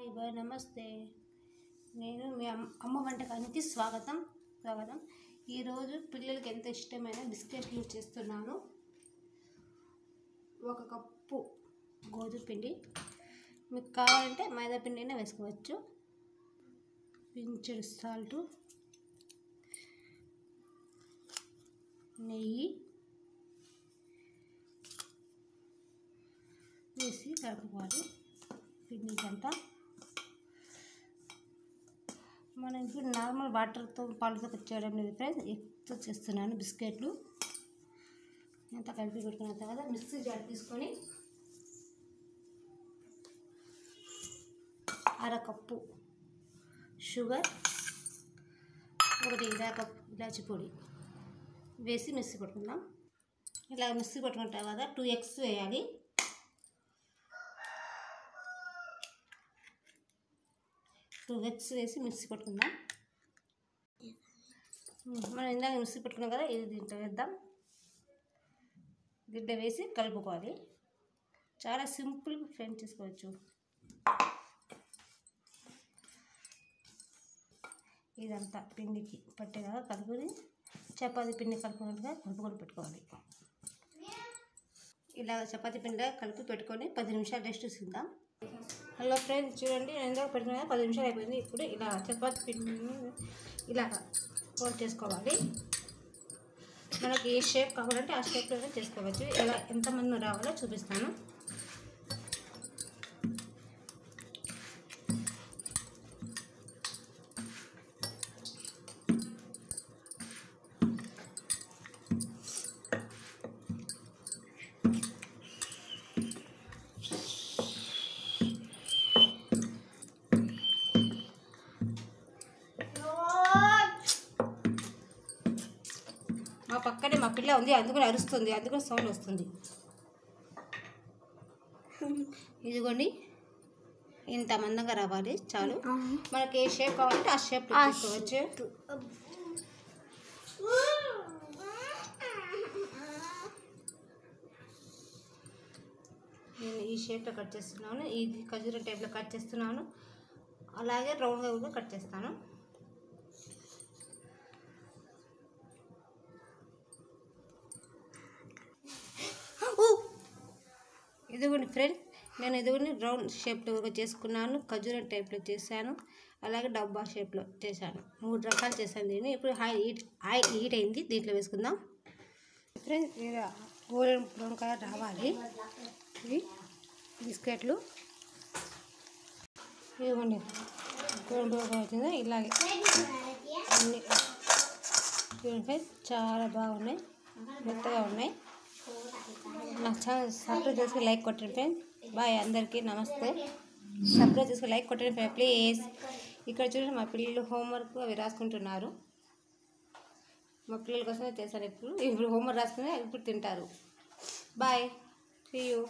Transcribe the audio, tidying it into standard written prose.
Hi bye నమస్తే. నేను మీ అమ్మ వంటకానికి స్వాగతం. ఈరోజు పిల్లలకి ఎంత ఇష్టమైన బిస్కెట్లు చేస్తున్నాను. 1 కప్పు గోధుమ పిండి, మీకు కావాలంటే మైదా పిండి అయినా వేసుకోవచ్చు. పించెడు సాల్ట్, నెయ్యి వేసి కలుపుకోవాలి. పిండికంతా మనం ఇప్పుడు నార్మల్ వాటర్తో పాలతో చేయడం లేదు ఫ్రెండ్స్, ఎక్కువ చేస్తున్నాను. బిస్కెట్లు అంతా కలిపి పెట్టుకున్న తర్వాత మిక్సీ జార్ తీసుకొని 1/2 కప్పు షుగర్, 1 కప్పు ఇలాచి పొడి వేసి మిక్సీ పట్టుకుందాం. ఇలా మిక్సీ పట్టుకున్న తర్వాత 2 eggs వేయాలి. 2 eggs వేసి మిక్సీ పట్టుకుందాం. మనం ఇందాక మిక్సీ పట్టుకున్నాం కదా, ఇది దీంట్లో వేద్దాం. గిడ్డ వేసి కలుపుకోవాలి. చాలా సింపుల్గా ఫ్రై చేసుకోవచ్చు. ఇదంతా పిండికి పట్టేలాగా కలుపుకొని చపాతీ పిండి కలుపుకున్నట్టుగా కలుపుకొని పెట్టుకోవాలి. ఇలా చపాతీ పిండిగా కలిపి పెట్టుకొని 10 నిమిషాలు రెస్ట్ తీసుకుందాం. హలో ఫ్రెండ్స్, చూడండి నేను ఇందాక పెట్టుకున్నా 10 నిమిషాలు అయిపోయింది. ఇప్పుడు ఇలా చపాతీ పిండిని ఇలా ఫోల్డ్ చేసుకోవాలి. మనకి ఏ షేప్ కావాలంటే ఆ షేప్లో చేసుకోవచ్చు. ఇలా ఎంతమంది రావాలో చూపిస్తాను. మా పక్కనే మా పిల్ల ఉంది, అందుకని అరుస్తుంది, అందుకని సౌండ్ వస్తుంది. ఇదిగోండి, ఇంత మందంగా రావాలి చాలు. మనకి ఏ షేప్ కావాలంటే ఆ షేప్ తీసుకోవచ్చు. నేను ఈ షేప్లో కట్ చేస్తున్నాను. ఇది ఖజూరం టైప్లో కట్ చేస్తున్నాను. అలాగే రౌండ్గా కూడా కట్ చేస్తాను. ఇదిగోండి ఫ్రెండ్స్, నేను ఇదిగోండి రౌండ్ షేప్లో చేసుకున్నాను, ఖజూరం టైప్లో చేశాను, అలాగే డబ్బా షేప్లో చేశాను. 3 రకాలు చేశాను. దీన్ని ఇప్పుడు ఆయిల్ హీట్ అయింది, దీంట్లో వేసుకుందాం. ఫ్రెండ్స్, ఇది గోల్డెన్ బ్రౌన్ కలర్ రావాలి. ఇవి బిస్కెట్లు ఇదిగోండి గోల్డెన్ బ్రౌన్ కలర్ వచ్చింది. ఇలాగే అన్ని ఫ్రెండ్స్ చాలా బాగున్నాయి, మెత్తగా ఉన్నాయి. నాకు ఛానల్ సబ్స్క్రైబ్ చేసుకుని లైక్ కొట్టండి ఫ్రెండ్స్. బాయ్, అందరికీ నమస్తే. సబ్స్క్రైబ్ చేసుకుని లైక్ కొట్టండి ఫ్రెండ్స్ ప్లీజ్. ఇక్కడ చూడండి, మా పిల్లలు హోంవర్క్ అవి రాసుకుంటున్నారు. మా పిల్లల కోసమే చేశాను. ఇప్పుడు హోంవర్క్ రాసుకుని ఇప్పుడు తింటారు. Bye, see you.